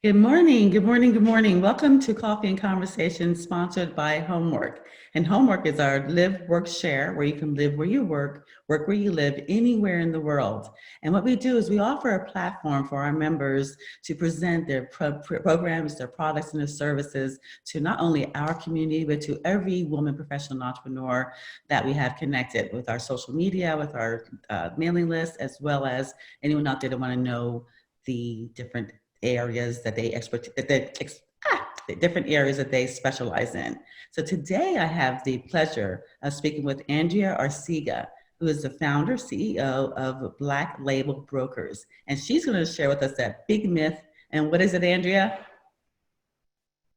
Good morning, good morning, good morning. Welcome to Coffee and Conversation sponsored by Homework. And Homework is our live, work, share, where you can live where you work where you live, anywhere in the world. And what we do is we offer a platform for our members to present their programs, their products, and their services to not only our community, but to every woman professional entrepreneur that we have connected with our social media, with our mailing list, as well as anyone out there that want to know the different areas that the different areas that they specialize in. So today I have the pleasure of speaking with Andrea Arciga, who is the founder, CEO of Black Label Brokers. And she's going to share with us that big myth. And what is it, Andrea?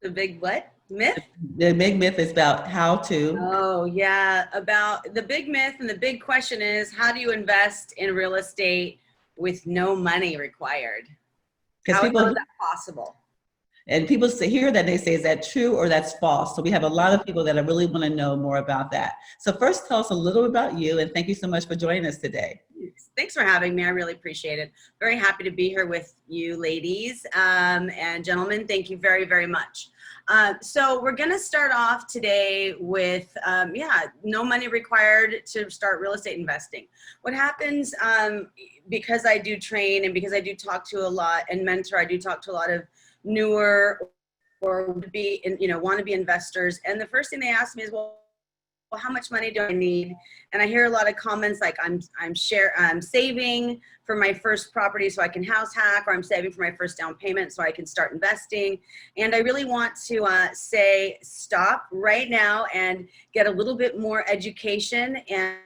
The big what? Myth? The big myth is about how to. Oh, yeah. About the big myth and the big question is, how do you invest in real estate with no money required? Because How is people that possible? and people hear that, they say, is that true or that's false? So we have a lot of people that really want to know more about that. So first, tell us a little about you, and thank you so much for joining us today. Thanks for having me. I really appreciate it. Very happy to be here with you ladies and gentlemen. Thank you very, very much. So we're going to start off today with, no money required to start real estate investing. What happens, because I do train and because I do talk to a lot and mentor, I do talk to a lot of newer or want to be investors. And the first thing they ask me is, well, how much money do I need? And I hear a lot of comments like I'm saving for my first property so I can house hack, or I'm saving for my first down payment so I can start investing. And I really want to say stop right now and get a little bit more education, and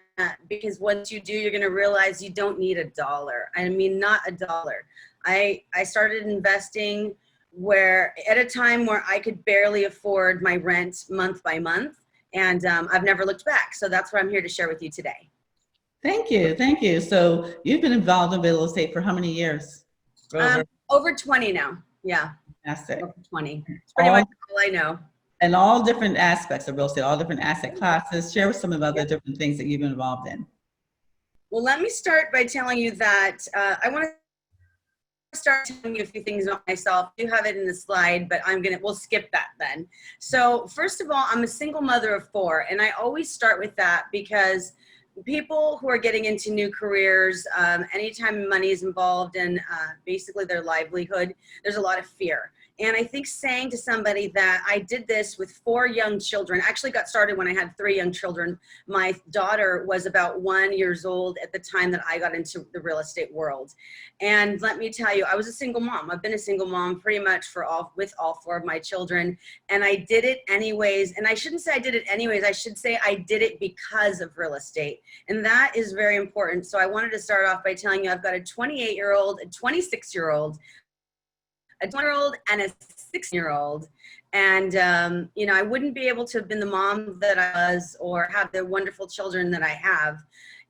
because once you do, you're going to realize you don't need a dollar. I mean, not a dollar. I started investing at a time where I could barely afford my rent month by month. And I've never looked back. So that's what I'm here to share with you today. Thank you. Thank you. So you've been involved in real estate for how many years? Over 20 now. Yeah. Fantastic. Over 20. It's pretty much all I know. And all different aspects of real estate, all different asset classes. Share with some of the other different things that you've been involved in. Well, let me start by telling you that I want to start telling you a few things about myself. You have it in the slide, but we'll skip that then. So first of all, I'm a single mother of 4, and I always start with that because people who are getting into new careers, anytime money is involved in basically their livelihood, there's a lot of fear. And I think saying to somebody that I did this with 4 young children, actually got started when I had 3 young children. My daughter was about 1 year old at the time that I got into the real estate world. And let me tell you, I was a single mom. I've been a single mom pretty much with all 4 of my children. And I did it anyways. And I shouldn't say I did it anyways. I should say I did it because of real estate. And that is very important. So I wanted to start off by telling you I've got a 28-year-old, a 26-year-old, a 20-year-old, and a 6-year-old. And, I wouldn't be able to have been the mom that I was or have the wonderful children that I have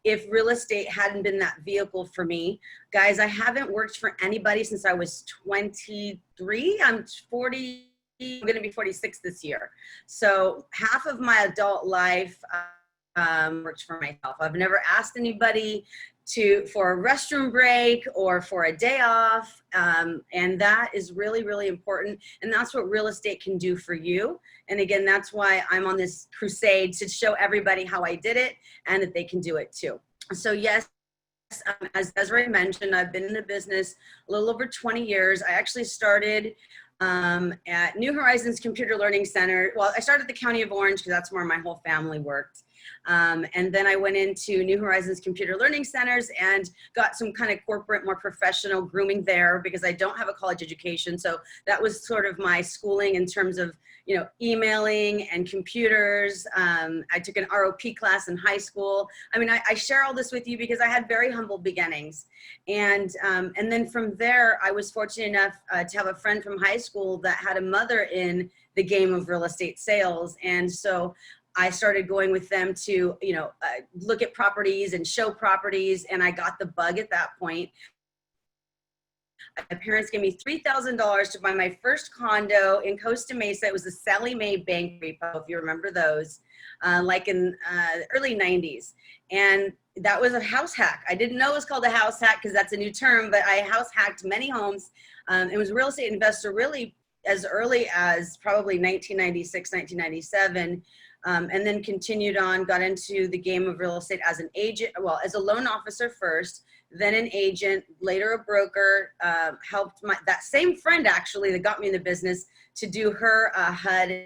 if real estate hadn't been that vehicle for me. Guys, I haven't worked for anybody since I was 23. I'm 40. I'm going to be 46 this year. So half of my adult life worked for myself. I've never asked anybody for a restroom break or for a day off. And that is really, really important. And that's what real estate can do for you. And again, that's why I'm on this crusade to show everybody how I did it and that they can do it too. So yes, as Desiree mentioned, I've been in the business a little over 20 years. I actually started at New Horizons Computer Learning Center. Well, I started at the County of Orange because that's where my whole family worked. And then I went into New Horizons Computer Learning Centers and got some kind of corporate, more professional grooming there because I don't have a college education. So that was sort of my schooling in terms of, emailing and computers. I took an ROP class in high school. I mean, I share all this with you because I had very humble beginnings. And then from there, I was fortunate enough to have a friend from high school that had a mother in the game of real estate sales. And so I started going with them to, look at properties and show properties. And I got the bug at that point. My parents gave me $3,000 to buy my first condo in Costa Mesa. It was the Sallie Mae Bank repo, if you remember those, like in early 90s. And that was a house hack. I didn't know it was called a house hack because that's a new term, but I house hacked many homes. It was a real estate investor really as early as probably 1996, 1997. And then continued on, got into the game of real estate as an agent, well, as a loan officer first, then an agent, later a broker, helped that same friend actually that got me in the business to do her HUD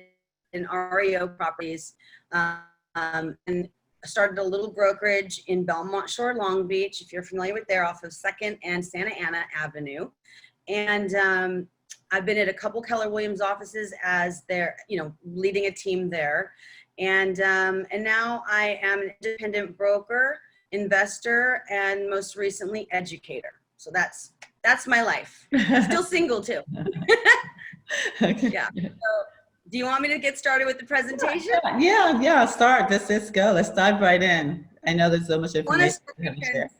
and REO properties, and started a little brokerage in Belmont Shore, Long Beach, if you're familiar with there, off of 2nd and Santa Ana Avenue. And I've been at a couple Keller Williams offices as their, leading a team there. And now I am an independent broker, investor, and most recently educator. So that's my life. Still single too. Okay. Yeah. So, do you want me to get started with the presentation? Yeah. Start. Let's go. Let's dive right in. I know there's so much information to share.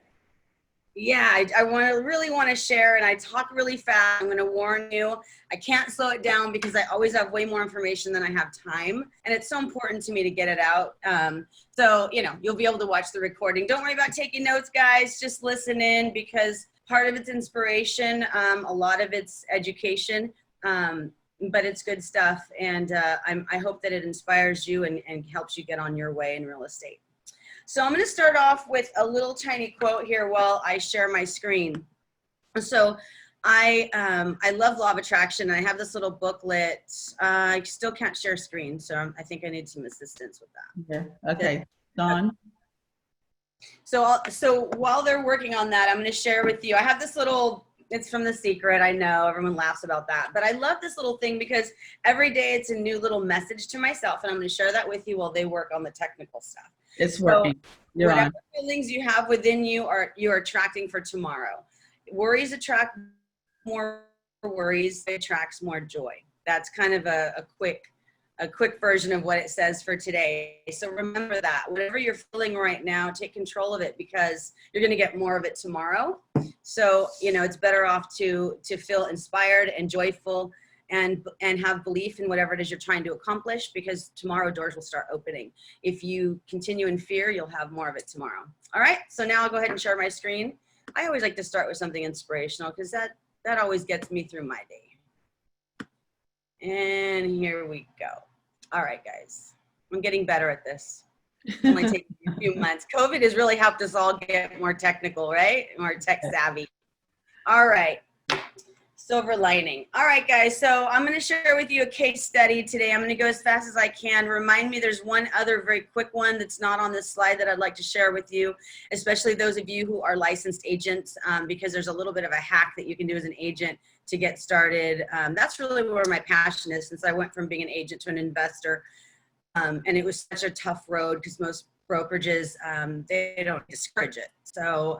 Yeah, I really want to share, and I talk really fast. I'm going to warn you, I can't slow it down because I always have way more information than I have time, and it's so important to me to get it out. So, you'll be able to watch the recording. Don't worry about taking notes, guys. Just listen in because part of it's inspiration, a lot of it's education, but it's good stuff, and I hope that it inspires you and helps you get on your way in real estate. So I'm going to start off with a little tiny quote here while I share my screen. So I love law of attraction. I have this little booklet. I still can't share screen, so I think I need some assistance with that. Yeah. Okay. Dawn. So while they're working on that, I'm going to share with you. I have this little, it's from The Secret. I know everyone laughs about that, but I love this little thing because every day it's a new little message to myself, and I'm going to share that with you while they work on the technical stuff. It's working. So whatever feelings you have within you you're attracting for tomorrow. Worries attract more worries, it attracts more joy. That's kind of a quick version of what it says for today. So remember that whatever you're feeling right now, take control of it because you're going to get more of it tomorrow. So, it's better off to feel inspired and joyful and have belief in whatever it is you're trying to accomplish, because tomorrow doors will start opening. If you continue in fear, you'll have more of it tomorrow. All right, so now I'll go ahead and share my screen. I always like to start with something inspirational because that always gets me through my day. And here we go. All right, guys, I'm getting better at this. It's only taking a few months. COVID has really helped us all get more technical, right? More tech savvy. All right. Silver lining. All right, guys. So I'm going to share with you a case study today. I'm going to go as fast as I can. Remind me, there's one other very quick one that's not on this slide that I'd like to share with you, especially those of you who are licensed agents, because there's a little bit of a hack that you can do as an agent to get started. That's really where my passion is, since I went from being an agent to an investor. And it was such a tough road because most brokerages, they don't discourage it. So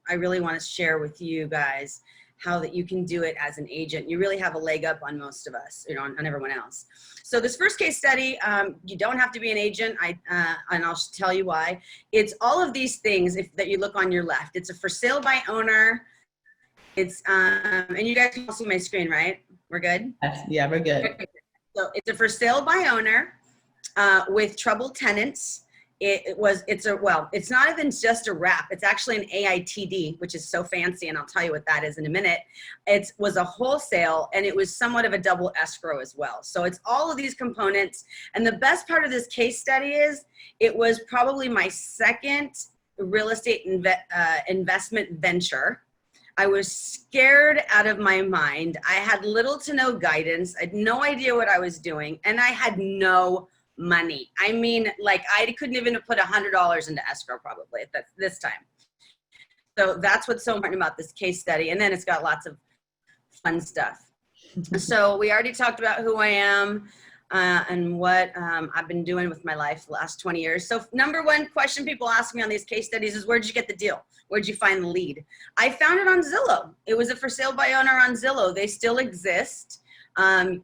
I really want to share with you guys how that you can do it as an agent. You really have a leg up on most of us, on everyone else. So this first case study, you don't have to be an agent, and I'll tell you why. It's all of these things that you look on your left. It's a for sale by owner. It's, and you guys can all see my screen, right? We're good? Yeah, we're good. So it's a for sale by owner with troubled tenants. It's not even just a wrap. It's actually an AITD, which is so fancy, and I'll tell you what that is in a minute. It was a wholesale, and it was somewhat of a double escrow as well. So it's all of these components. And the best part of this case study is it was probably my second real estate investment venture. I was scared out of my mind. I had little to no guidance. I had no idea what I was doing, and I had no money. I mean, like, I couldn't even have put $100 into escrow probably at this time. So that's what's so important about this case study. And then it's got lots of fun stuff. So we already talked about who I am and what I've been doing with my life the last 20 years. So number one question people ask me on these case studies is, where'd you get the deal? Where'd you find the lead? I found it on Zillow. It was a for sale by owner on Zillow. They still exist.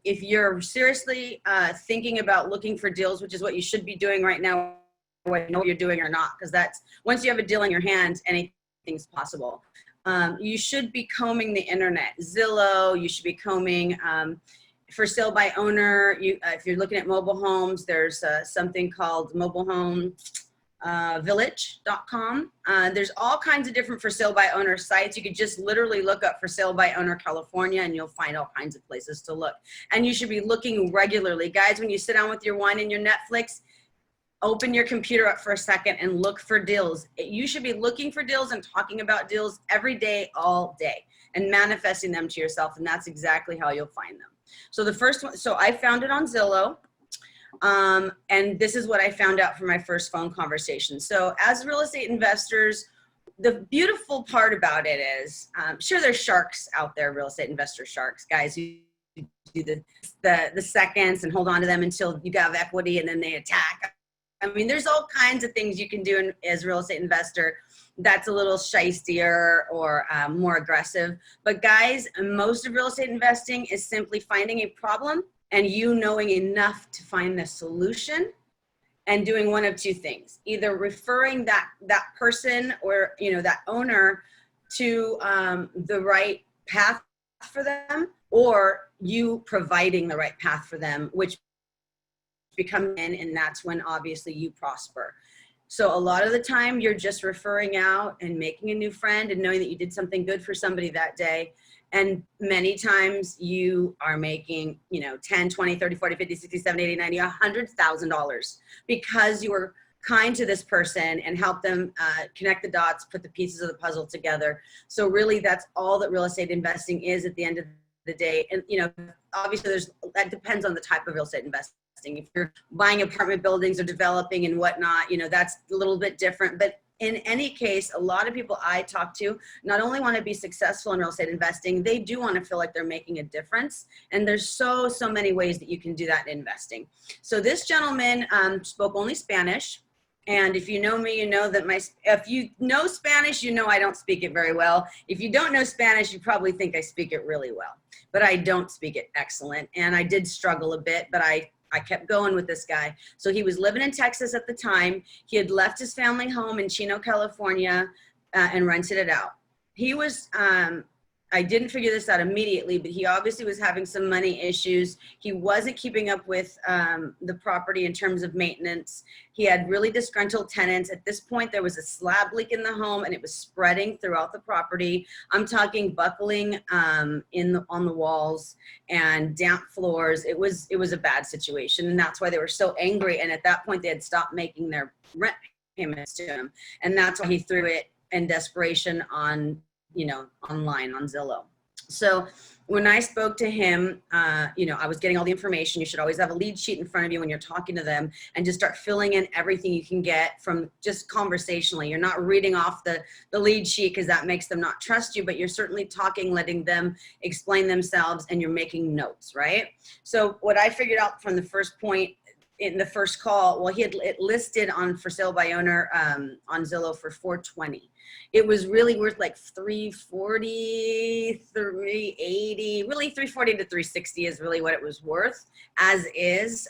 If you're seriously thinking about looking for deals, which is what you should be doing right now, whether you know what you're doing or not, because that's, once you have a deal in your hand, anything's possible. You should be combing the internet. Zillow, you should be combing for sale by owner. If you're looking at mobile homes, there's something called mobile home. village.com. There's all kinds of different for sale by owner sites. You could just literally look up for sale by owner California and you'll find all kinds of places to look. And you should be looking regularly. Guys, when you sit down with your wine and your Netflix, open your computer up for a second and look for deals. You should be looking for deals and talking about deals every day, all day, and manifesting them to yourself. And that's exactly how you'll find them. So the first one, so I found it on Zillow. And this is what I found out from my first phone conversation. So as real estate investors, the beautiful part about it is, sure, there's sharks out there, real estate investor sharks, guys who do the seconds and hold on to them until you have equity and then they attack. I mean, there's all kinds of things you can do as a real estate investor that's a little shystier or more aggressive. But guys, most of real estate investing is simply finding a problem and you knowing enough to find the solution and doing one of two things, either referring that person or, you know, that owner to the right path for them, or you providing the right path for them, which become in, and that's when obviously you prosper. So a lot of the time you're just referring out and making a new friend and knowing that you did something good for somebody that day. And many times you are making, you know, 10, 20, 30, 40, 50, 60, 70, 80, 90, $100,000 because you were kind to this person and help them connect the dots, put the pieces of the puzzle together. So really that's all that real estate investing is at the end of the day. And, you know, obviously that depends on the type of real estate investing. If you're buying apartment buildings or developing and whatnot, you know, that's a little bit different. But in any case, a lot of people I talk to not only want to be successful in real estate investing, they do want to feel like they're making a difference. And there's so many ways that you can do that in investing. So this gentleman spoke only Spanish. And if you know me, you know that if you know Spanish, you know I don't speak it very well. If you don't know Spanish, you probably think I speak it really well. But I don't speak it excellent. And I did struggle a bit, but I kept going with this guy. So he was living in Texas at the time. He had left his family home in Chino, California, and rented it out. He was, I didn't figure this out immediately, but he obviously was having some money issues. He wasn't keeping up with the property in terms of maintenance. He had really disgruntled tenants. At this point, there was a slab leak in the home and it was spreading throughout the property. I'm talking buckling on the walls and damp floors. It was a bad situation, and that's why they were so angry. And at that point, they had stopped making their rent payments to him. And that's why he threw it in desperation on, you know, online on Zillow. So when I spoke to him, you know, I was getting all the information. You should always have a lead sheet in front of you when you're talking to them and just start filling in everything you can get from just conversationally. You're not reading off the lead sheet because that makes them not trust you, but you're certainly talking, letting them explain themselves, and you're making notes, right? So what I figured out from the first point in the first call, well, he had it listed on for sale by owner on Zillow for $420. It was really worth like $340, $380, really $340 to $360 is really what it was worth as is.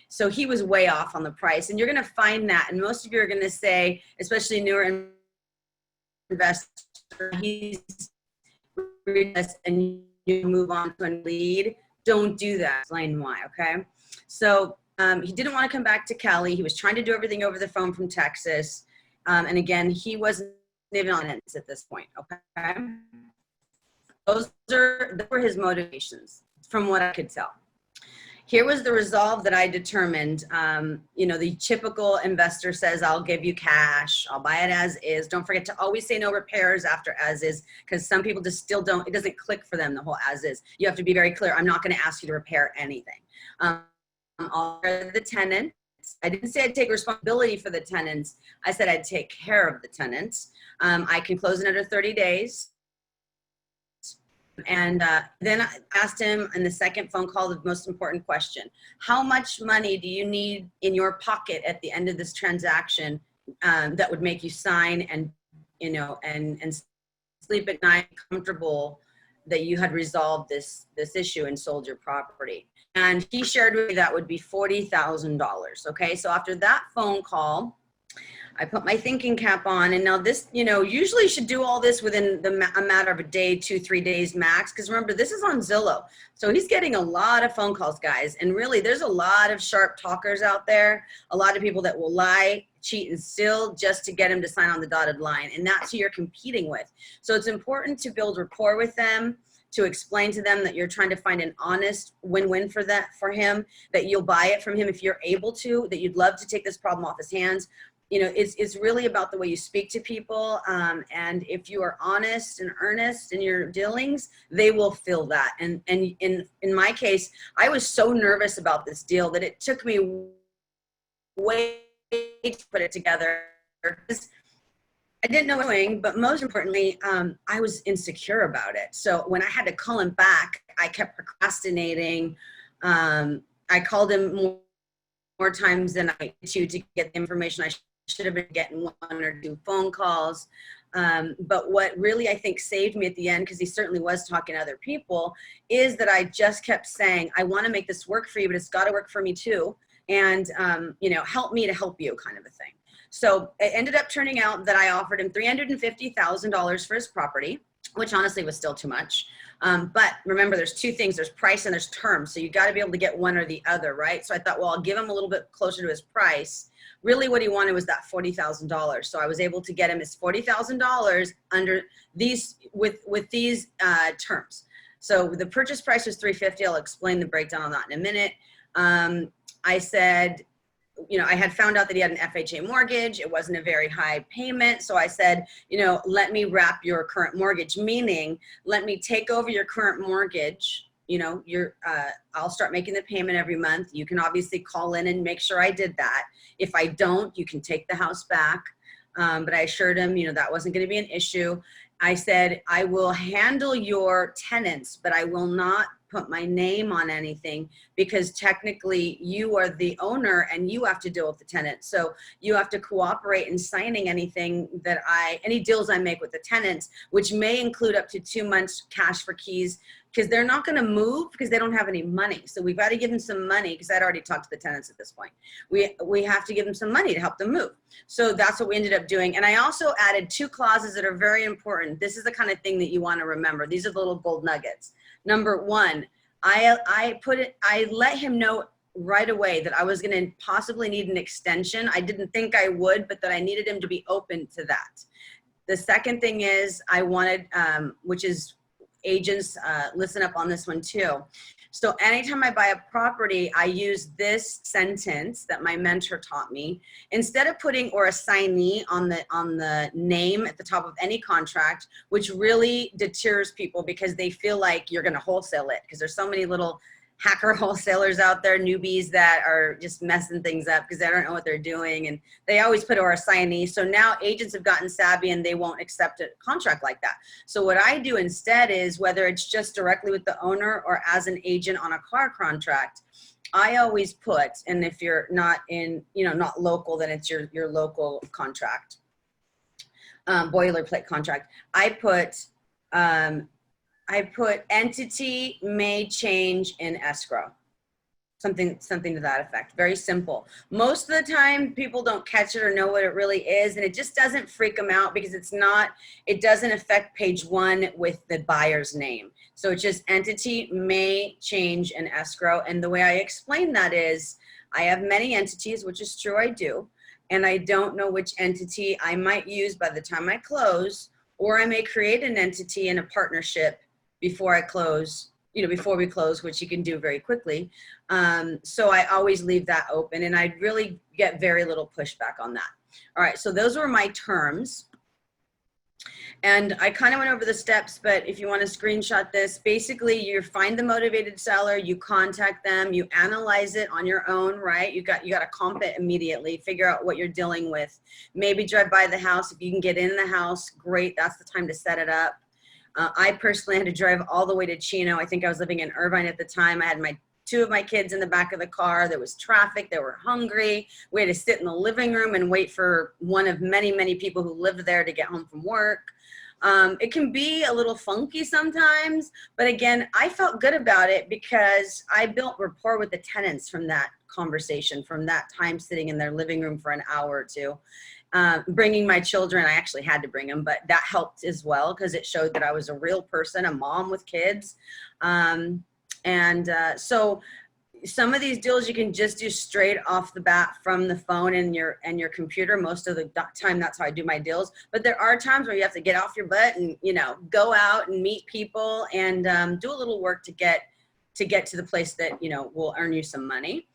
So he was way off on the price, and you're going to find that. And most of you are going to say, especially newer investors, he's and you move on to a lead. Don't do that. Explain why. Okay. So he didn't want to come back to Cali. He was trying to do everything over the phone from Texas. And again, he wasn't even on it at this point, okay? Those were his motivations from what I could tell. Here was the resolve that I determined. You know, the typical investor says, I'll give you cash, I'll buy it as is. Don't forget to always say no repairs after as is, because some people just still don't, it doesn't click for them, the whole as is. You have to be very clear. I'm not going to ask you to repair anything. All the tenants. I didn't say I'd take responsibility for the tenants. I said I'd take care of the tenants. I can close in under 30 days. And then I asked him in the second phone call the most important question. How much money do you need in your pocket at the end of this transaction that would make you sign and, you know, and sleep at night comfortable that you had resolved this issue and sold your property? And he shared with me that would be $40,000. Okay, so after that phone call, I put my thinking cap on, and now this, usually you should do all this within a matter of a day, 2-3 days max. Because remember, this is on Zillow. So he's getting a lot of phone calls, guys. And really, there's a lot of sharp talkers out there, a lot of people that will lie, cheat, and steal just to get him to sign on the dotted line. And that's who you're competing with. So it's important to build rapport with them, to explain to them that you're trying to find an honest win-win for him, that you'll buy it from him if you're able to, that you'd love to take this problem off his hands. It's really about the way you speak to people. And if you are honest and earnest in your dealings, they will feel that. And in my case, I was so nervous about this deal that it took me way to put it together. I didn't know what I was doing, but most importantly, I was insecure about it. So when I had to call him back, I kept procrastinating. I called him more times than I needed to get the information. I should have been getting 1 or 2 phone calls. But what really I think saved me at the end, because he certainly was talking to other people, is that I just kept saying, I want to make this work for you, but it's got to work for me too. And, help me to help you, kind of a thing. So it ended up turning out that I offered him $350,000 for his property, which honestly was still too much. But remember, there's 2 things. There's price and there's terms. So you got to be able to get one or the other, right? So I thought, well, I'll give him a little bit closer to his price. Really what he wanted was that $40,000. So I was able to get him his $40,000 under these, with these terms. So the purchase price was $350,000. I'll explain the breakdown on that in a minute. I said, I had found out that he had an FHA mortgage. It wasn't a very high payment. So I said, let me wrap your current mortgage, meaning let me take over your current mortgage. I'll start making the payment every month. You can obviously call in and make sure I did that. If I don't, you can take the house back. But I assured him, that wasn't going to be an issue. I said, I will handle your tenants, but I will not put my name on anything, because technically you are the owner and you have to deal with the tenant. So you have to cooperate in signing anything any deals I make with the tenants, which may include up to 2 months cash for keys, because they're not going to move because they don't have any money. So we've got to give them some money, because I'd already talked to the tenants at this point. We have to give them some money to help them move. So that's what we ended up doing. And I also added 2 clauses that are very important. This is the kind of thing that you want to remember. These are the little gold nuggets. Number 1, I let him know right away that I was going to possibly need an extension. I didn't think I would, but that I needed him to be open to that. The second thing is I wanted, which is agents, listen up on this one too. So anytime I buy a property, I use this sentence that my mentor taught me. Instead of putting or assignee on the name at the top of any contract, which really deters people because they feel like you're going to wholesale it, because there's so many little hacker wholesalers out there, newbies that are just messing things up because they don't know what they're doing, and they always put or assignee. So now agents have gotten savvy and they won't accept a contract like that. So what I do instead is, whether it's just directly with the owner or as an agent on a car contract, I always put, and if you're not in, not local, then it's your local contract, boilerplate contract. I put entity may change in escrow. Something to that effect. Very simple. Most of the time people don't catch it or know what it really is, and it just doesn't freak them out because it doesn't affect page 1 with the buyer's name. So it's just entity may change in escrow. And the way I explain that is, I have many entities, which is true, I do, and I don't know which entity I might use by the time I close, or I may create an entity in a partnership before I close, before we close, which you can do very quickly. So I always leave that open, and I really get very little pushback on that. All right, so those were my terms. And I kind of went over the steps, but if you want to screenshot this, basically you find the motivated seller, you contact them, you analyze it on your own, right? You got to comp it immediately, figure out what you're dealing with. Maybe drive by the house. If you can get in the house, great. That's the time to set it up. I personally had to drive all the way to Chino. I think I was living in Irvine at the time. I had 2 of my kids in the back of the car. There was traffic. They were hungry. We had to sit in the living room and wait for one of many, many people who lived there to get home from work. It can be a little funky sometimes, but again, I felt good about it because I built rapport with the tenants from that conversation, from that time sitting in their living room for an hour or 2. Bringing my children, I actually had to bring them, but that helped as well because it showed that I was a real person, a mom with kids. So some of these deals you can just do straight off the bat from the phone and your computer. Most of the time, that's how I do my deals. But there are times where you have to get off your butt and, you know, go out and meet people and do a little work to get to the place that, you know, will earn you some money.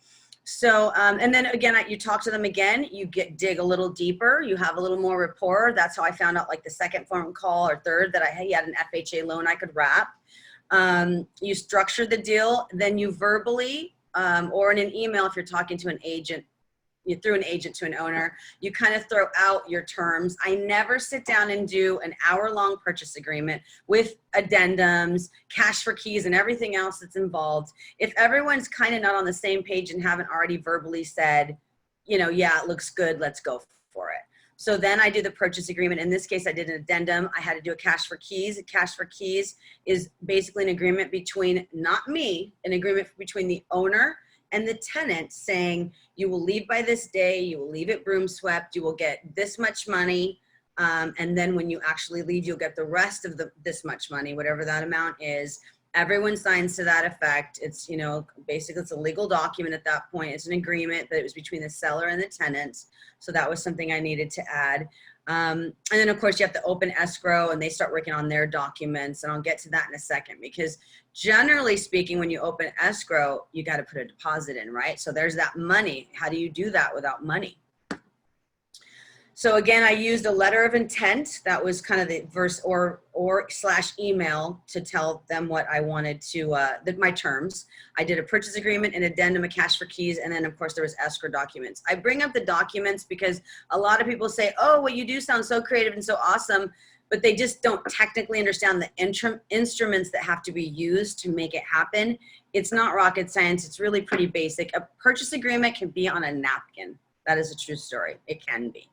So, and then again, you talk to them again, you dig a little deeper, you have a little more rapport. That's how I found out, like the second phone call or third, that he had an FHA loan I could wrap. You structure the deal, then you verbally, or in an email, if you're talking to an agent, through an agent to an owner, you kind of throw out your terms. I never sit down and do an hour-long purchase agreement with addendums, cash for keys, and everything else that's involved. If everyone's kind of not on the same page and haven't already verbally said, you know, yeah, it looks good, let's go for it. So then I do the purchase agreement. In this case, I did an addendum. I had to do a cash for keys. A cash for keys is basically an agreement between, not me, an agreement between the owner and the tenant saying, you will leave by this day, you will leave it broom swept, you will get this much money, and then when you actually leave, you'll get the rest of this much money, whatever that amount is. Everyone signs to that effect. It's, you know, basically it's a legal document at that point. It's an agreement that it was between the seller and the tenant. So that was something I needed to add. And then of course you have to open escrow and they start working on their documents, and I'll get to that in a second, because generally speaking, when you open escrow, you got to put a deposit in, right? So there's that money. How do you do that without money? So again, I used a letter of intent. That was kind of the verse or / email to tell them what I wanted to, my terms. I did a purchase agreement, an addendum, a cash for keys, and then of course there was escrow documents. I bring up the documents because a lot of people say, oh, what you do sounds so creative and so awesome, but they just don't technically understand the instruments that have to be used to make it happen. It's not rocket science. It's really pretty basic. A purchase agreement can be on a napkin. That is a true story. It can be.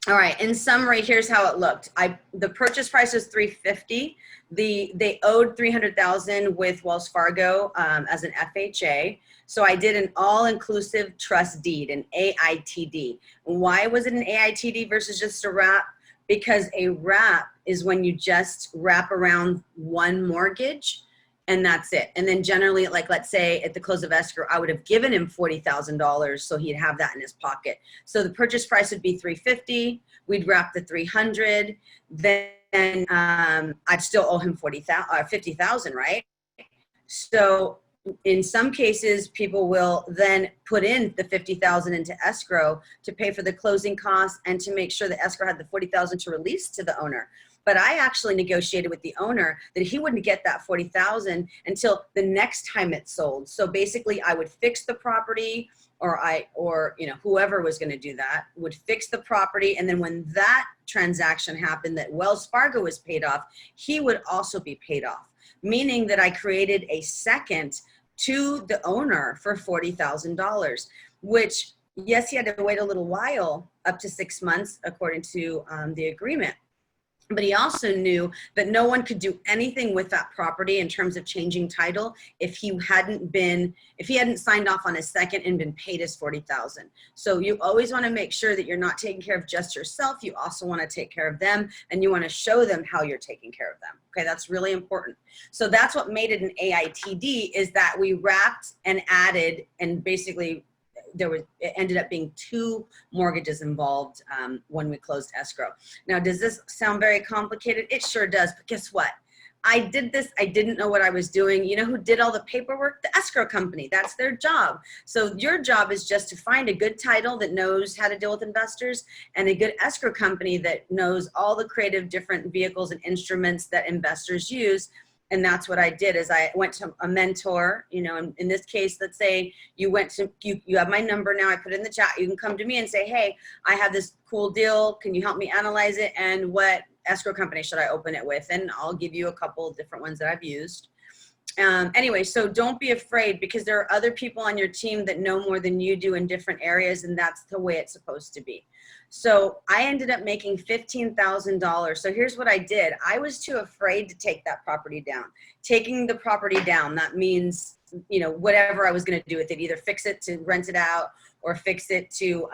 All right, in summary, here's how it looked. The purchase price was $350,000. They owed $300,000 with Wells Fargo as an FHA. So I did an all-inclusive trust deed, an AITD. Why was it an AITD versus just a wrap? Because a wrap is when you just wrap around one mortgage and that's it. And then generally, like let's say at the close of escrow, I would have given him $40,000 so he'd have that in his pocket. So the purchase price would be $350,000. We'd wrap the $300,000. Then I'd still owe him $50,000, right? So in some cases, people will then put in the $50,000 into escrow to pay for the closing costs and to make sure the escrow had the $40,000 to release to the owner. But I actually negotiated with the owner that he wouldn't get that $40,000 until the next time it sold. So basically, I would fix the property, or you know, whoever was going to do that would fix the property, and then when that transaction happened, that Wells Fargo was paid off, he would also be paid off. Meaning that I created a second to the owner for $40,000, which yes, he had to wait a little while, up to 6 months, according to the agreement. But he also knew that no one could do anything with that property in terms of changing title if he hadn't signed off on his second and been paid his $40,000. So you always want to make sure that you're not taking care of just yourself. You also want to take care of them, and you want to show them how you're taking care of them. Okay, that's really important. So that's what made it an AITD, is that we wrapped and added, and basically it ended up being 2 mortgages involved when we closed escrow. Now, does this sound very complicated? It sure does, but guess what? I did this, I didn't know what I was doing. You know who did all the paperwork? The escrow company. That's their job. So your job is just to find a good title that knows how to deal with investors, and a good escrow company that knows all the creative different vehicles and instruments that investors use. And that's what I did, is I went to a mentor, you know, in this case, let's say you have my number now, I put it in the chat, you can come to me and say, hey, I have this cool deal, can you help me analyze it, and what escrow company should I open it with? And I'll give you a couple different ones that I've used. Anyway, so don't be afraid, because there are other people on your team that know more than you do in different areas, and that's the way it's supposed to be. So I ended up making $15,000. So here's what I did. I was too afraid to take that property down. Taking the property down, that means, you know, whatever I was going to do with it, either fix it to rent it out or fix it to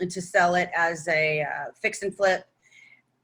sell it as a fix and flip.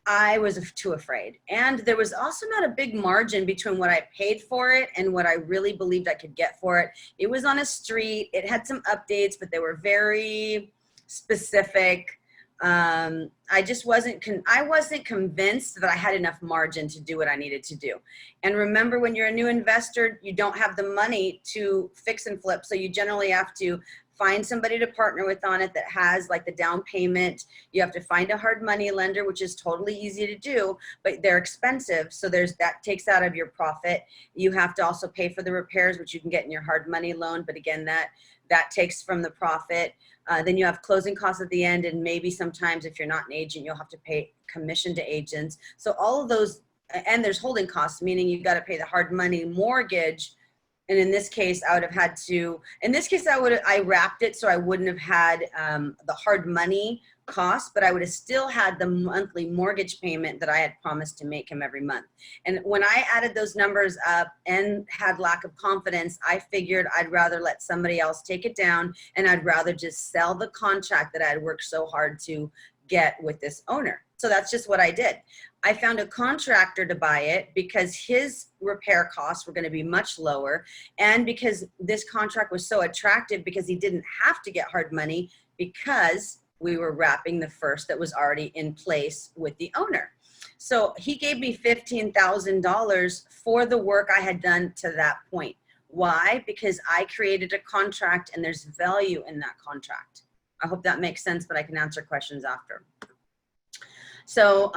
I was too afraid. And there was also not a big margin between what I paid for it and what I really believed I could get for it. It was on a street. It had some updates, but they were very specific. I just wasn't convinced that I had enough margin to do what I needed to do. And remember, when you're a new investor, you don't have the money to fix and flip. So you generally have to find somebody to partner with on it that has like the down payment. You have to find a hard money lender, which is totally easy to do, but they're expensive. So that takes out of your profit. You have to also pay for the repairs, which you can get in your hard money loan. But again, that takes from the profit. Then you have closing costs at the end. And maybe sometimes if you're not an agent, you'll have to pay commission to agents. So all of those, and there's holding costs, meaning you've got to pay the hard money mortgage. And in this case, I would have had to, I wrapped it so I wouldn't have had the hard money cost, but I would have still had the monthly mortgage payment that I had promised to make him every month. And when I added those numbers up and had lack of confidence, I figured I'd rather let somebody else take it down, and I'd rather just sell the contract that I had worked so hard to get with this owner. So that's just what I did. I found a contractor to buy it because his repair costs were going to be much lower, and because this contract was so attractive because he didn't have to get hard money, because we were wrapping the first that was already in place with the owner. So he gave me $15,000 for the work I had done to that point. Why? Because I created a contract and there's value in that contract. I hope that makes sense, but I can answer questions after. So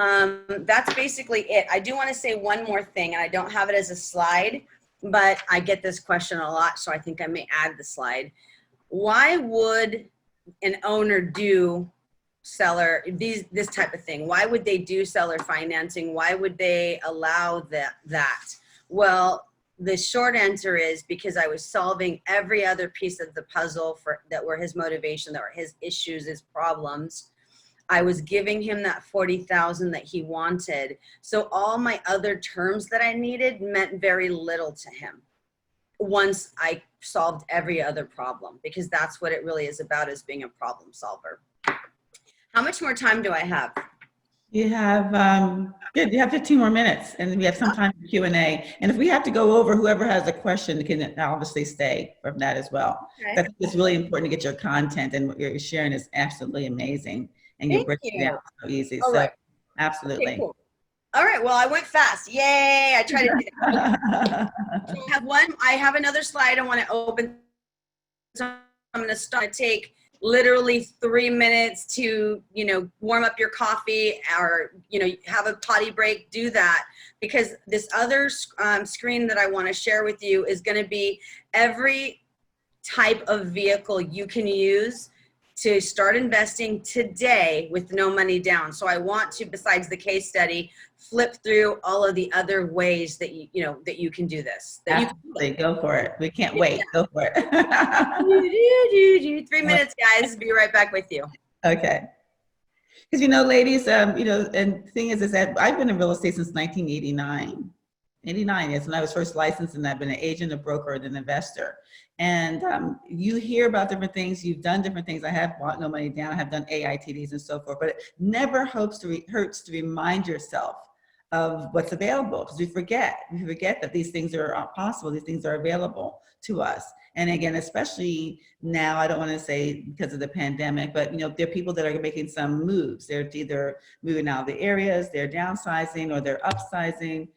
that's basically it. I do want to say one more thing, and I don't have it as a slide, but I get this question a lot, so I think I may add the slide. Why would an owner do seller, this type of thing? Why would they do seller financing? Why would they allow that? Well, the short answer is because I was solving every other piece of the puzzle that were his motivation, that were his issues, his problems. I was giving him that $40,000 that he wanted. So all my other terms that I needed meant very little to him once I solved every other problem, because that's what it really is about, is being a problem solver. How much more time do I have? You have, good, you have 15 more minutes, and we have some time for Q&A. And if we have to go over, whoever has a question can obviously stay from that as well. Okay. That's, it's really important to get your content, and what you're sharing is absolutely amazing. And you're breaking it down so easy. All so right. Absolutely. Okay, cool. All right, well, I went fast. Yay, I tried to do that. So I have another slide I want to open. So I'm going to start to take literally 3 minutes to, warm up your coffee, or, have a potty break. Do that, because this other screen that I want to share with you is going to be every type of vehicle you can use to start investing today with no money down. So I want to, besides the case study, flip through all of the other ways that you can do this. Absolutely, go for it. We can't wait. Go for it. 3 minutes, guys. Be right back with you. Okay. Because ladies, and the thing is that I've been in real estate since 1989. 89 is when I was first licensed, and I've been an agent, a broker, and an investor. And you hear about different things, you've done different things. I have bought no money down, I have done AITDs and so forth, but it never hurts to remind yourself of what's available, because we forget that these things are possible, these things are available to us. And again, especially now, I don't want to say because of the pandemic, but there are people that are making some moves. They're either moving out of the areas, they're downsizing, or they're upsizing.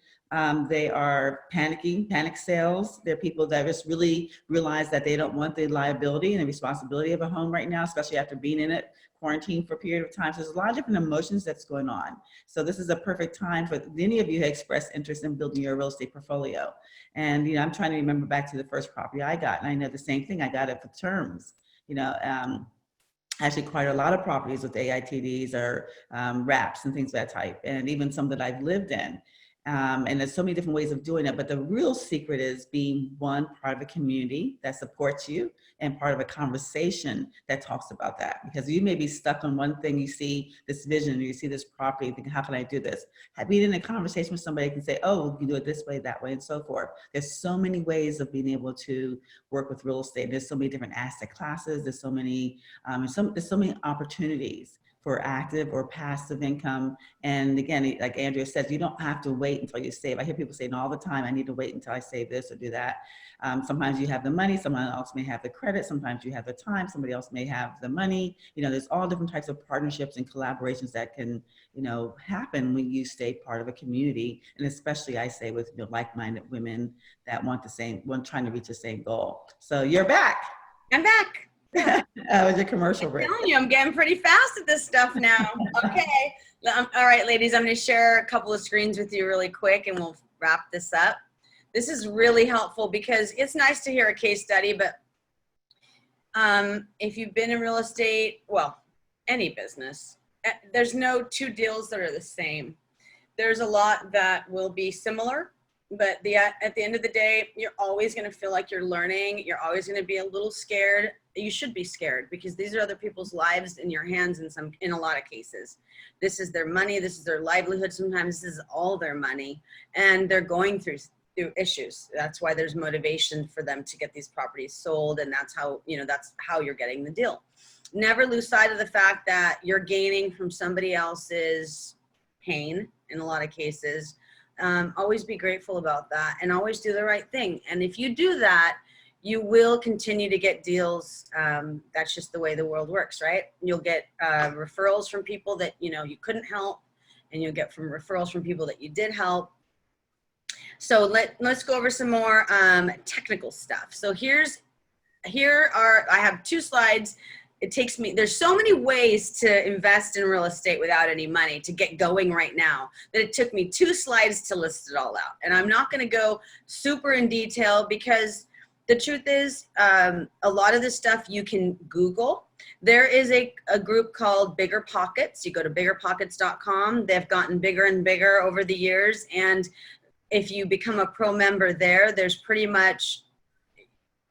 They are panic sales. They're people that just really realize that they don't want the liability and the responsibility of a home right now, especially after being in it, quarantined for a period of time. So there's a lot of different emotions that's going on. So this is a perfect time for any of you who express interest in building your real estate portfolio. And, I'm trying to remember back to the first property I got, and I know the same thing. I got it for terms, actually quite a lot of properties with AITDs or wraps and things of that type, and even some that I've lived in. And there's so many different ways of doing it, but the real secret is being one, part of a community that supports you, and part of a conversation that talks about that. Because you may be stuck on one thing, you see this vision, you see this property, thinking, how can I do this? Being in a conversation with somebody can say, oh, you can do it this way, that way, and so forth. There's so many ways of being able to work with real estate. There's so many different asset classes. There's so many, there's so many opportunities for active or passive income. And again, like Andrea says, you don't have to wait until you save. I hear people saying all the time, I need to wait until I save this or do that. Sometimes you have the money, someone else may have the credit, sometimes you have the time, somebody else may have the money. You know, there's all different types of partnerships and collaborations that can, you know, happen when you stay part of a community. And especially I say with, you know, like-minded women that want the same, trying to reach the same goal. So you're back. I'm back. That was your commercial break. I'm telling you, I'm getting pretty fast at this stuff now. Okay. All right, ladies, I'm going to share a couple of screens with you really quick and we'll wrap this up. This is really helpful because it's nice to hear a case study, but if you've been in real estate, well, any business, there's no two deals that are the same. There's a lot that will be similar, but at the end of the day, you're always going to feel like you're learning. You're always going to be a little scared. You should be scared because these are other people's lives in your hands in a lot of cases. This is their money. This is their livelihood. Sometimes this is all their money, and they're going through issues. That's why there's motivation for them to get these properties sold, and that's how, you know, that's how you're getting the deal. Never lose sight of the fact that you're gaining from somebody else's pain in a lot of cases. Always be grateful about that and always do the right thing. And if you do that, you will continue to get deals. That's just the way the world works, right? You'll get referrals from people that, you know, you couldn't help, and you'll get from referrals from people that you did help. So let's go over some more technical stuff. So I have 2 slides. It takes me, there's so many ways to invest in real estate without any money to get going right now that it took me 2 slides to list it all out. And I'm not going to go super in detail because the truth is a lot of this stuff you can Google. There is a group called Bigger Pockets. You go to biggerpockets.com. They've gotten bigger and bigger over the years. And if you become a pro member there, there's pretty much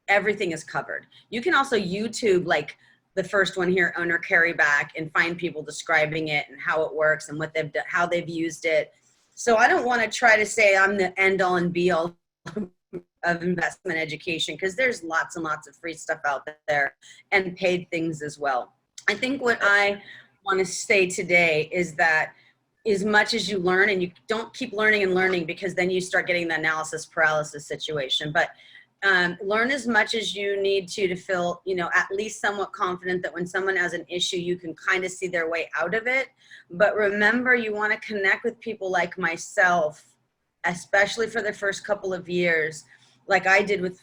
everything is covered. You can also YouTube, like the first one here, Owner Carryback, and find people describing it and how it works and what they've done, how they've used it. So I don't want to try to say I'm the end all and be all of investment education, because there's lots and lots of free stuff out there and paid things as well. I think what I want to say today is that as much as you learn, and you don't keep learning and learning because then you start getting the analysis paralysis situation, but learn as much as you need to feel, you know, at least somewhat confident that when someone has an issue, you can kind of see their way out of it. But remember, you want to connect with people like myself, especially for the first couple of years, like I did with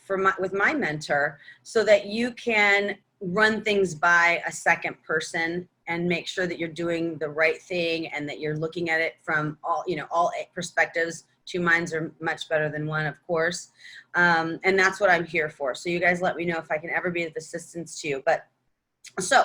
my mentor, so that you can run things by a second person and make sure that you're doing the right thing and that you're looking at it from all perspectives. 2 minds are much better than 1, of course. And that's what I'm here for. So you guys let me know if I can ever be of assistance to you. But so.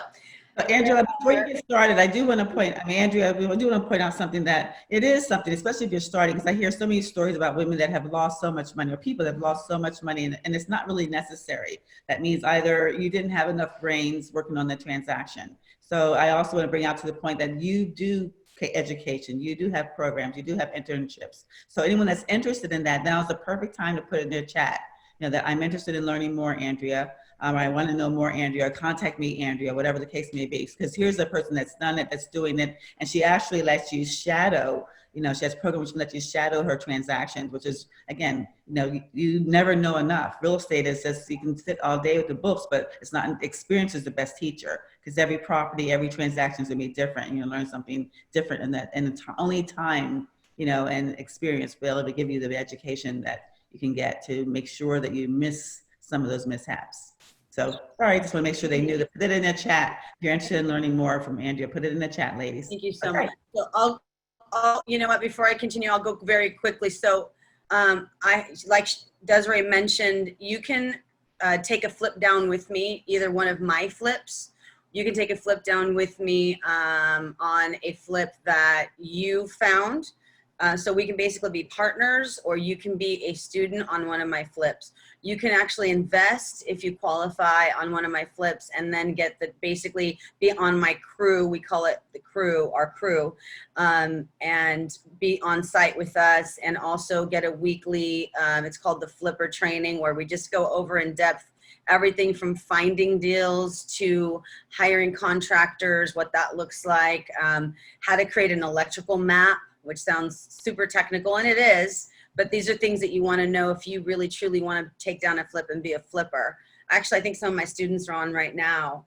Angela, before you get started, I do want to point, Andrea, we do want to point out something that it is something, especially if you're starting, because I hear so many stories about women that have lost so much money, or people that have lost so much money, and it's not really necessary. That means either you didn't have enough brains working on the transaction. So I also want to bring out to the point that you do education, you do have programs, you do have internships. So anyone that's interested in that, now is the perfect time to put it in their chat, you know, that I'm interested in learning more, Andrea. I want to know more, Andrea. Contact me, Andrea, whatever the case may be. Because here's a person that's done it, that's doing it, and she actually lets you shadow. You know, she has programs which let you shadow her transactions, which is, again, you know, you never know enough. Real estate is just, you can sit all day with the books, but it's not, experience is the best teacher, because every property, every transaction is going to be different, and you learn something different in that. And only time, you know, and experience will be able to give you the education that you can get to make sure that you miss some of those mishaps. So sorry, just want to make sure they knew to put it in the chat. If you're interested in learning more from Andrea, put it in the chat, ladies. Thank you so much. So I'll, you know what, before I continue, I'll go very quickly. So like Desiree mentioned, you can take a flip down with me, either one of my flips. You can take a flip down with me on a flip that you found. So we can basically be partners, or you can be a student on one of my flips. You can actually invest if you qualify on one of my flips, and then get basically be on my crew. We call it the crew, our crew, and be on site with us, and also get a weekly, it's called the Flipper training, where we just go over in depth everything from finding deals to hiring contractors, what that looks like, how to create an electrical map, which sounds super technical, and it is, but these are things that you want to know if you really truly want to take down a flip and be a flipper. Actually, I think some of my students are on right now,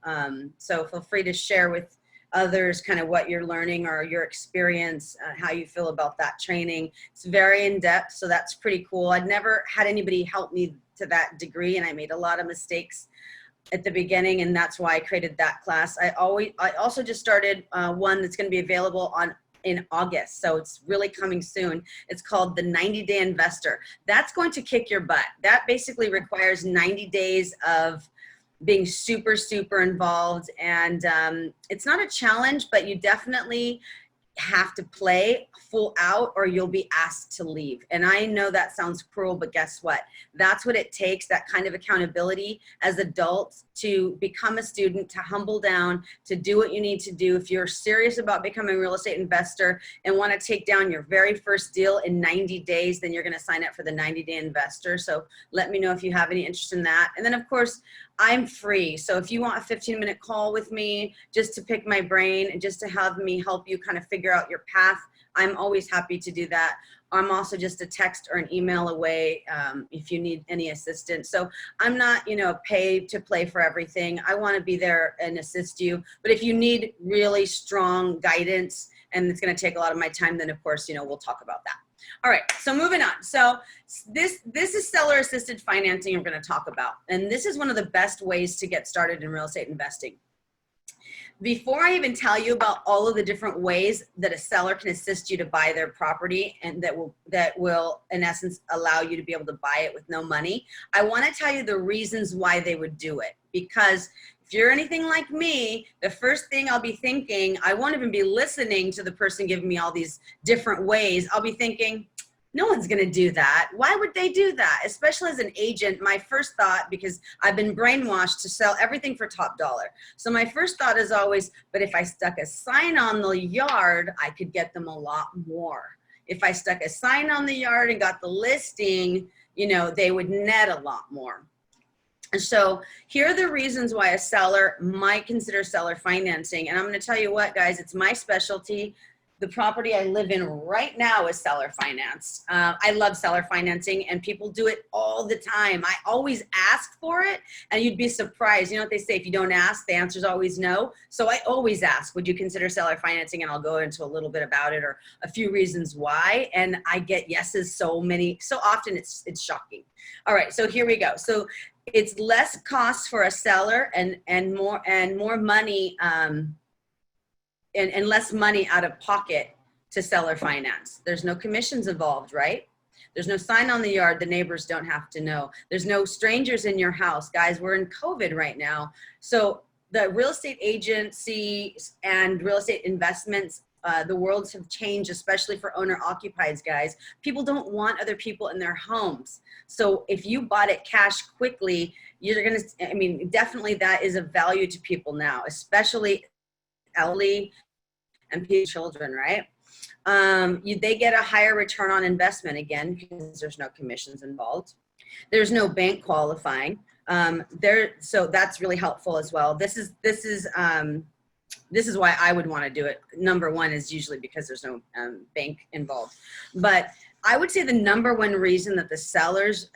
so feel free to share with others kind of what you're learning or your experience, how you feel about that training. It's very in-depth, so that's pretty cool. I'd never had anybody help me to that degree, and I made a lot of mistakes at the beginning, and that's why I created that class. I also just started one that's going to be available in August, so it's really coming soon. It's called the 90-Day Investor. That's going to kick your butt. That basically requires 90 days of being super, super involved, and it's not a challenge, but you definitely have to play full out or you'll be asked to leave. And I know that sounds cruel, but guess what? That's what it takes, that kind of accountability as adults to become a student, to humble down, to do what you need to do. If you're serious about becoming a real estate investor and want to take down your very first deal in 90 days, then you're going to sign up for the 90-Day Investor. So let me know if you have any interest in that. And then of course, I'm free. So if you want a 15-minute call with me just to pick my brain and just to have me help you kind of figure out your path, I'm always happy to do that. I'm also just a text or an email away if you need any assistance. So I'm not, paid to play for everything. I want to be there and assist you. But if you need really strong guidance and it's going to take a lot of my time, then of course, we'll talk about that. All right, so moving on. So this is seller assisted financing we're going to talk about. And this is one of the best ways to get started in real estate investing. Before I even tell you about all of the different ways that a seller can assist you to buy their property and that will in essence allow you to be able to buy it with no money, I want to tell you the reasons why they would do it. Because if you're anything like me, the first thing I'll be thinking, I won't even be listening to the person giving me all these different ways. I'll be thinking, no one's going to do that. Why would they do that? Especially as an agent, my first thought, because I've been brainwashed to sell everything for top dollar. So my first thought is always, but if I stuck a sign on the yard, I could get them a lot more. If I stuck a sign on the yard and got the listing, they would net a lot more. And so here are the reasons why a seller might consider seller financing. And I'm going to tell you what, guys, it's my specialty. The property I live in right now is seller financed. I love seller financing, and people do it all the time. I always ask for it, and you'd be surprised. You know what they say, if you don't ask, the answer is always no. So I always ask, would you consider seller financing? And I'll go into a little bit about it or a few reasons why. And I get yeses so often it's shocking. All right, so here we go. So it's less cost for a seller and more money, and less money out of pocket to seller finance. There's no commissions involved, right? There's no sign on the yard. The neighbors don't have to know. There's no strangers in your house. Guys, we're in COVID right now. So the real estate agencies and real estate investments, the worlds have changed, especially for owner occupieds, guys. People don't want other people in their homes. So if you bought it cash quickly, you're going to, definitely that is of value to people now, especially elderly and children, right? They get a higher return on investment, again, because there's no commissions involved. There's no bank qualifying. So that's really helpful as well. This is why I would want to do it. Number one is usually because there's no bank involved. But I would say the number one reason that the sellers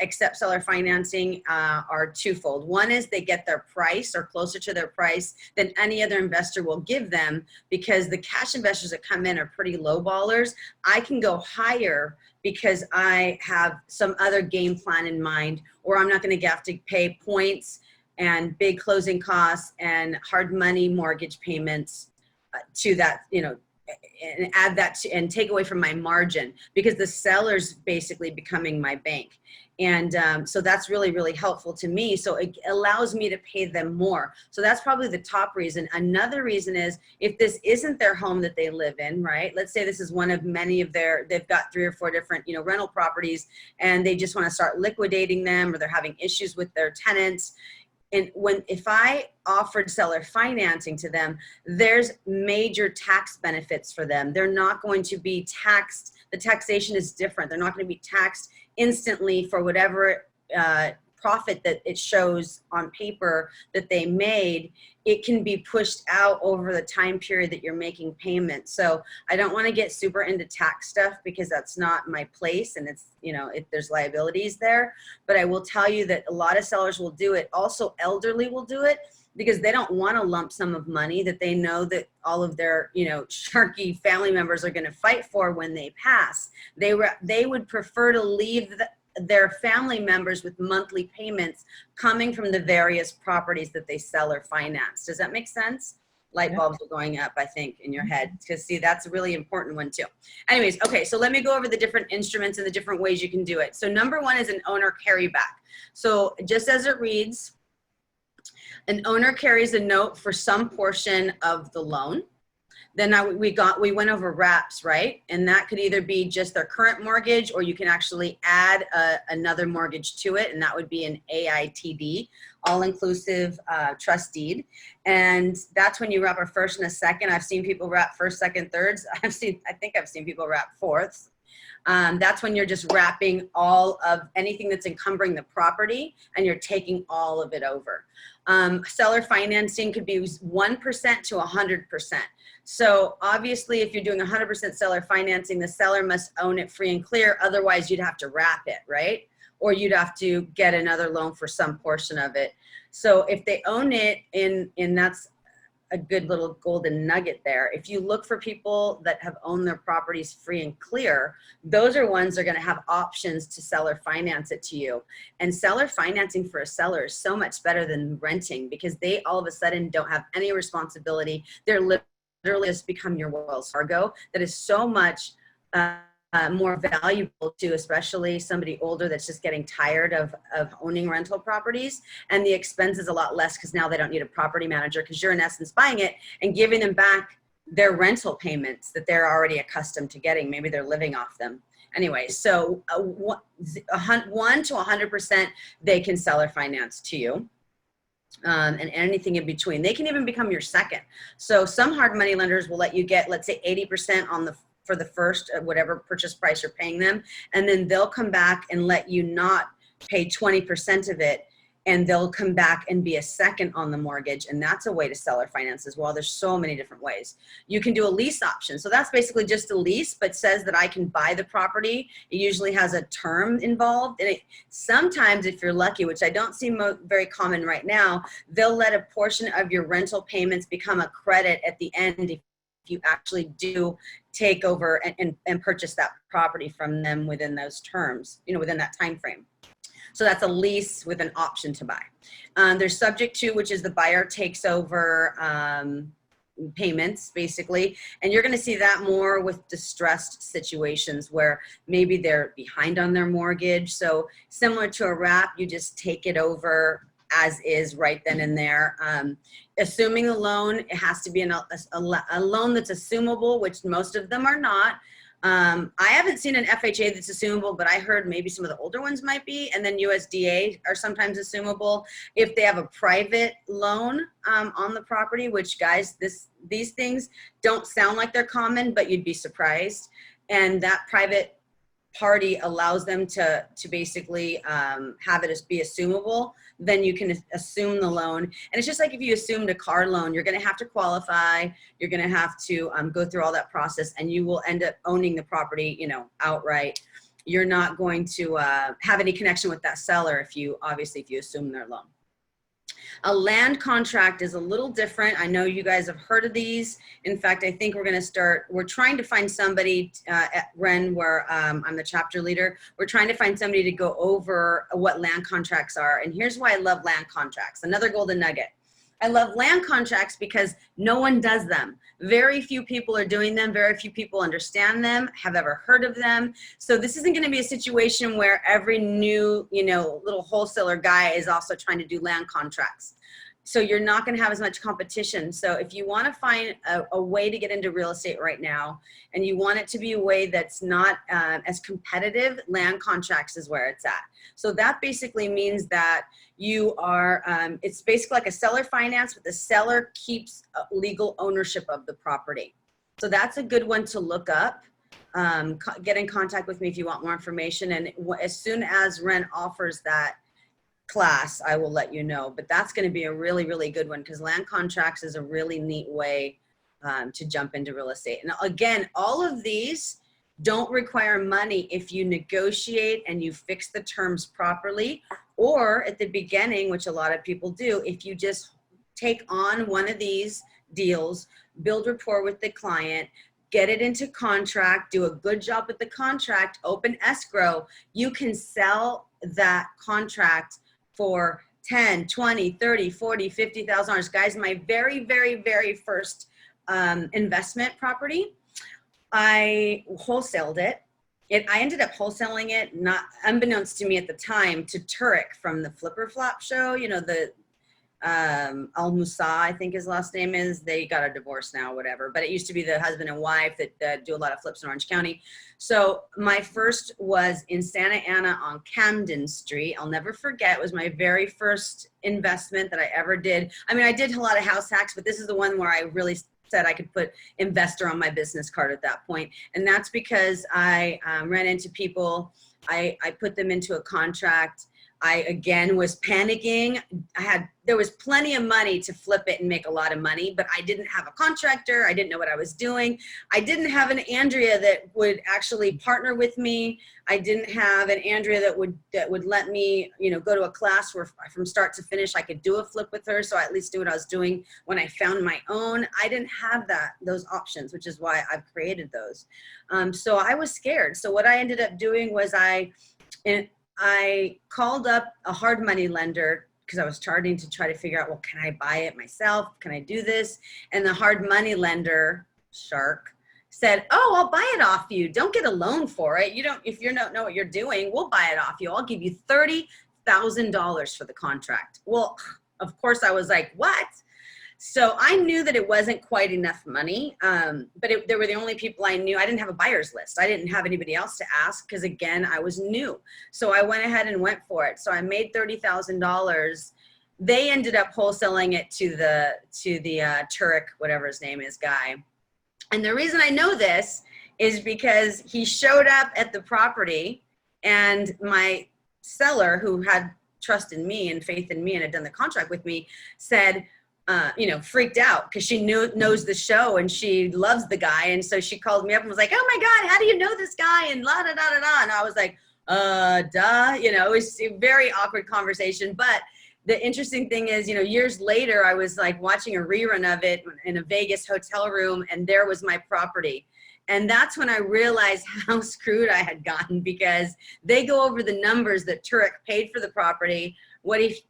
accept seller financing are twofold. One is they get their price or closer to their price than any other investor will give them, because the cash investors that come in are pretty low ballers. I can go higher because I have some other game plan in mind, or I'm not going to have to pay points and big closing costs and hard money mortgage payments to that, and add that to, and take away from my margin, because the seller's basically becoming my bank. And so that's really, really helpful to me. So it allows me to pay them more. So that's probably the top reason. Another reason is if this isn't their home that they live in, right? Let's say this is one of many of they've got 3 or 4 different, rental properties, and they just want to start liquidating them, or they're having issues with their tenants. And if I offered seller financing to them, there's major tax benefits for them. They're not going to be taxed. The taxation is different. They're not going to be taxed instantly for whatever profit that it shows on paper that they made. It can be pushed out over the time period that you're making payments. So I don't want to get super into tax stuff because that's not my place, and it's, there's liabilities there. But I will tell you that a lot of sellers will do it. Also, elderly will do it because they don't want a lump sum of money that they know that all of their, sharky family members are going to fight for when they pass. They would prefer to leave their family members with monthly payments coming from the various properties that they sell or finance. Does that make sense? Light bulbs are going up, I think, in your head, because see, that's a really important one too. Anyways, okay, so let me go over the different instruments and the different ways you can do it. So number 1 is an owner carryback. So just as it reads, an owner carries a note for some portion of the loan. Then we went over wraps, right? And that could either be just their current mortgage, or you can actually add another mortgage to it, and that would be an AITD, all-inclusive trust deed. And that's when you wrap a first and a second. I've seen people wrap first, second, thirds. I think I've seen people wrap fourths. That's when you're just wrapping all of anything that's encumbering the property, and you're taking all of it over. Seller financing could be 1% to 100%. So obviously, if you're doing 100% seller financing, the seller must own it free and clear. Otherwise, you'd have to wrap it, right? Or you'd have to get another loan for some portion of it. So if they own it, and that's a good little golden nugget there. If you look for people that have owned their properties free and clear, those are ones that are going to have options to seller finance it to you. And seller financing for a seller is so much better than renting, because they all of a sudden don't have any responsibility. They're literally just become your Wells Fargo. That is so much more valuable to especially somebody older that's just getting tired of owning rental properties. And the expense is a lot less because now they don't need a property manager, because you're in essence buying it and giving them back their rental payments that they're already accustomed to getting. Maybe they're living off them. Anyway, so 1 to 100%, they can seller finance to you. And anything in between. They can even become your second. So some hard money lenders will let you get, let's say, 80% for the first, whatever purchase price you're paying them, and then they'll come back and let you not pay 20% of it, and they'll come back and be a second on the mortgage. And that's a way to seller finance as well. There's so many different ways. You can do a lease option. So that's basically just a lease, but says that I can buy the property. It usually has a term involved. And sometimes, if you're lucky, which I don't see very common right now, they'll let a portion of your rental payments become a credit at the end if you actually do take over and purchase that property from them within those terms, within that time frame. So that's a lease with an option to buy. There's subject to, which is the buyer takes over payments, basically. And you're going to see that more with distressed situations where maybe they're behind on their mortgage. So similar to a wrap, you just take it over as is right then and there. Assuming a loan, it has to be a loan that's assumable, which most of them are not. I haven't seen an FHA that's assumable, but I heard maybe some of the older ones might be. And then USDA are sometimes assumable if they have a private loan on the property, which, guys, these things don't sound like they're common, but you'd be surprised. And that private party allows them to basically have it as be assumable. Then you can assume the loan. And it's just like if you assumed a car loan, you're going to have to qualify. You're going to have to go through all that process, and you will end up owning the property, outright. You're not going to have any connection with that seller if you assume their loan. A land contract is a little different. I know you guys have heard of these. In fact, I think we're trying to find somebody at Ren, where I'm the chapter leader. We're trying to find somebody to go over what land contracts are. And here's why I love land contracts. Another golden nugget. I love land contracts because no one does them. Very few people are doing them. Very few people understand them, have ever heard of them. So this isn't going to be a situation where every new, little wholesaler guy is also trying to do land contracts. So you're not going to have as much competition. So if you want to find a way to get into real estate right now, and you want it to be a way that's not as competitive, land contracts is where it's at. So that basically means that you are, it's basically like a seller finance, but the seller keeps legal ownership of the property. So that's a good one to look up. Get in contact with me if you want more information. And as soon as Ren offers that class, I will let you know. But that's going to be a really, really good one, because land contracts is a really neat way to jump into real estate. And again, all of these don't require money if you negotiate and you fix the terms properly, or at the beginning, which a lot of people do, if you just take on one of these deals, build rapport with the client, get it into contract, do a good job with the contract, open escrow, you can sell that contract for 10, 20, 30, 40, $50,000. Guys, my very, very, very first investment property, I wholesaled it. I ended up wholesaling it, not unbeknownst to me at the time, to Turek from the Flipper Flop show. The Al Musa, I think his last name is. They got a divorce now, whatever. But it used to be the husband and wife that do a lot of flips in Orange County. So my first was in Santa Ana on Camden Street. I'll never forget. It was my very first investment that I ever did. I mean, I did a lot of house hacks, but this is the one where I really said I could put investor on my business card at that point. And that's because I ran into people. I put them into a contract. I, again, was panicking. There was plenty of money to flip it and make a lot of money, but I didn't have a contractor. I didn't know what I was doing. I didn't have an Andrea that would actually partner with me. I didn't have an Andrea that would let me, go to a class where from start to finish, I could do a flip with her. So I at least knew what I was doing when I found my own. I didn't have those options, which is why I've created those. So I was scared. So what I ended up doing was I called up a hard money lender, because I was starting to try to figure out, well, can I buy it myself? Can I do this? And the hard money lender, Shark, said, oh, I'll buy it off you. Don't get a loan for it. If you don't know what you're doing, we'll buy it off you. I'll give you $30,000 for the contract. Well, of course I was like, what? So I knew that it wasn't quite enough money, but they were the only people I knew. I didn't have a buyer's list. I didn't have anybody else to ask because, again, I was new. So I went ahead and went for it. So I made $30,000. They ended up wholesaling it to the Turek, whatever his name is, guy. And the reason I know this is because he showed up at the property, and my seller, who had trust in me and faith in me and had done the contract with me, said, freaked out because she knows the show and she loves the guy. And so she called me up and was like, oh my God, how do you know this guy? And la da da da da. And I was like, duh. It was a very awkward conversation. But the interesting thing is, years later, I was like watching a rerun of it in a Vegas hotel room, and there was my property. And that's when I realized how screwed I had gotten, because they go over the numbers that Turek paid for the property, what he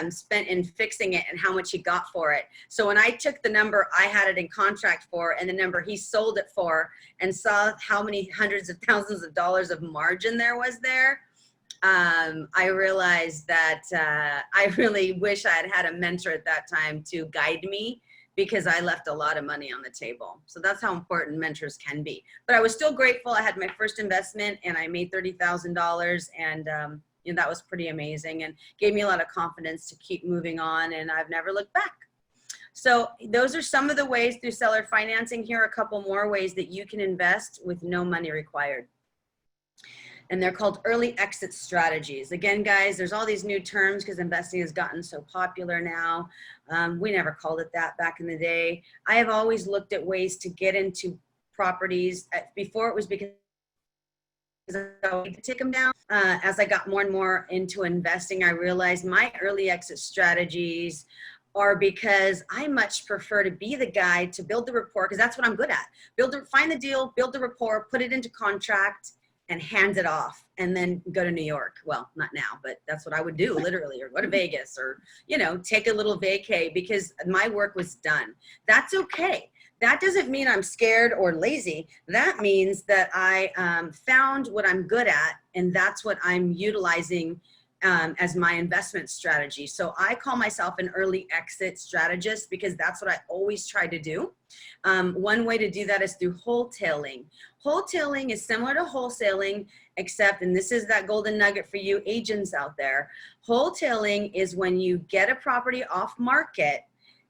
spent in fixing it, and how much he got for it. So when I took the number I had it in contract for and the number he sold it for, and saw how many hundreds of thousands of dollars of margin there was there, I realized that I really wish I had had a mentor at that time to guide me, because I left a lot of money on the table. So that's how important mentors can be. But I was still grateful. I had my first investment and I made $30,000, and that was pretty amazing and gave me a lot of confidence to keep moving on, and I've never looked back. So those are some of the ways through seller financing. Here are a couple more ways that you can invest with no money required. And they're called early exit strategies. Again, guys, there's all these new terms because investing has gotten so popular now. We never called it that back in the day. I have always looked at ways to get into properties. Before it was because I wanted to take them down. As I got more and more into investing, I realized my early exit strategies are because I much prefer to be the guy to build the rapport, because that's what I'm good at. Find the deal, build the rapport, put it into contract, and hand it off and then go to New York. Well, not now, but that's what I would do literally, or go to Vegas, or, you know, take a little vacay because my work was done. That's okay. That doesn't mean I'm scared or lazy. That means that I found what I'm good at, and that's what I'm utilizing as my investment strategy. So I call myself an early exit strategist because that's what I always try to do. One way to do that is through wholetailing. Wholetailing is similar to wholesaling, except, and this is that golden nugget for you agents out there, wholetailing is when you get a property off market,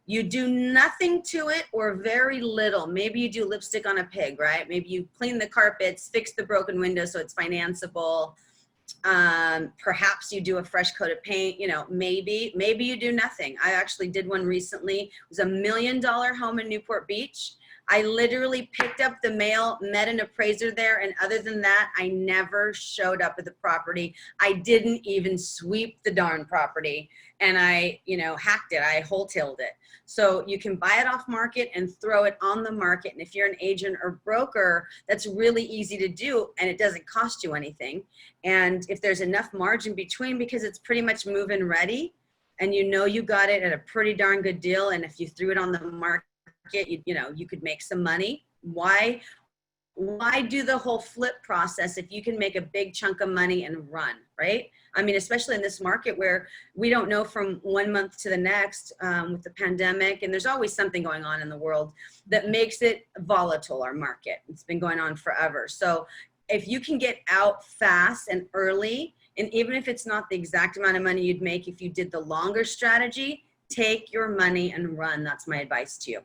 you do nothing to it or very little. Maybe you do lipstick on a pig, right? Maybe you clean the carpets, fix the broken window so it's financeable. Perhaps you do a fresh coat of paint, you know, maybe you do nothing. I actually did one recently. It was $1 million home in Newport Beach. I literally picked up the mail, met an appraiser there, and other than that, I never showed up at the property. I didn't even sweep the darn property, and I, you know, hacked it. I wholetailed it. So you can buy it off market and throw it on the market. And if you're an agent or broker, that's really easy to do, and it doesn't cost you anything. And if there's enough margin between, because it's pretty much move-in ready, and you know you got it at a pretty darn good deal, and if you threw it on the market, you know, you could make some money. Why do the whole flip process if you can make a big chunk of money and run, right? I mean, especially in this market where we don't know from one month to the next with the pandemic, and there's always something going on in the world that makes it volatile, our market. It's been going on forever. So if you can get out fast and early, and even if it's not the exact amount of money you'd make if you did the longer strategy, take your money and run. That's my advice to you.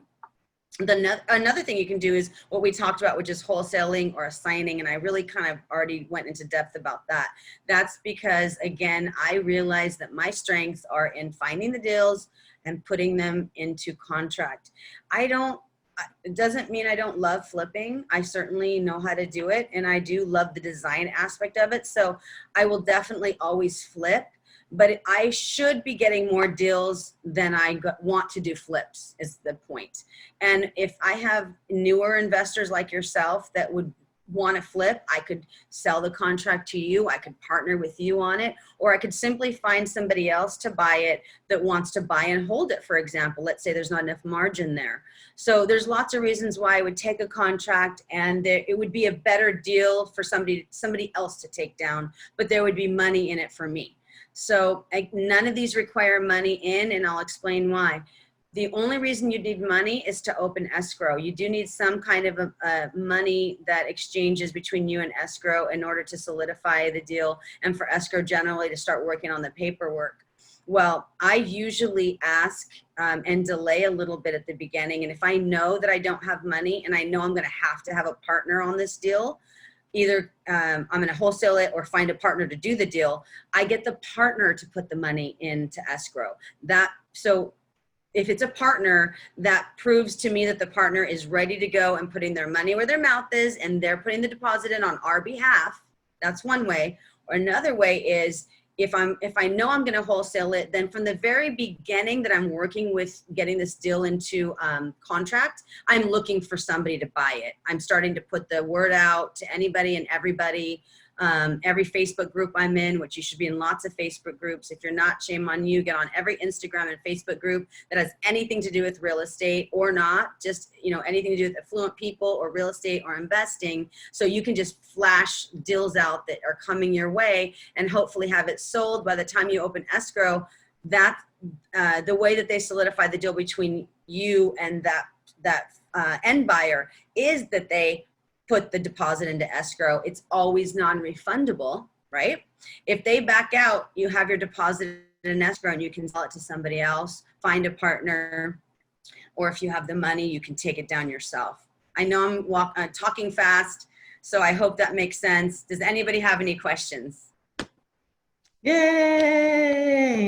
Another thing you can do is what we talked about, which is wholesaling or assigning. And I really kind of already went into depth about that. That's because, again, I realized that my strengths are in finding the deals and putting them into contract. It doesn't mean I don't love flipping. I certainly know how to do it. And I do love the design aspect of it. So I will definitely always flip. But I should be getting more deals than I want to do flips, is the point. And if I have newer investors like yourself that would want to flip, I could sell the contract to you. I could partner with you on it, or I could simply find somebody else to buy it that wants to buy and hold it, for example. Let's say there's not enough margin there. So there's lots of reasons why I would take a contract, and it would be a better deal for somebody else to take down, but there would be money in it for me. So none of these require money in, and I'll explain why. The only reason you need money is to open escrow. You do need some kind of money that exchanges between you and escrow in order to solidify the deal, and for escrow generally to start working on the paperwork. Well, I usually ask and delay a little bit at the beginning. And if I know that I don't have money and I know I'm going to have a partner on this deal, either I'm going to wholesale it or find a partner to do the deal, I get the partner to put the money into escrow. So if it's a partner, that proves to me that the partner is ready to go and putting their money where their mouth is, and they're putting the deposit in on our behalf. That's one way. Or another way is, if I know I'm going to wholesale it, then from the very beginning that I'm working with getting this deal into contract, I'm looking for somebody to buy it. I'm starting to put the word out to anybody and everybody. Every Facebook group I'm in, which you should be in lots of Facebook groups. If you're not, shame on you. Get on every Instagram and Facebook group that has anything to do with real estate or not, just, you know, anything to do with affluent people or real estate or investing. So you can just flash deals out that are coming your way and hopefully have it sold by the time you open escrow. That the way that they solidify the deal between you and that end buyer is that they put the deposit into escrow. It's always non-refundable, right? If they back out, you have your deposit in escrow and you can sell it to somebody else, find a partner, or if you have the money, you can take it down yourself. I know I'm talking fast, so I hope that makes sense. Does anybody have any questions? Yay!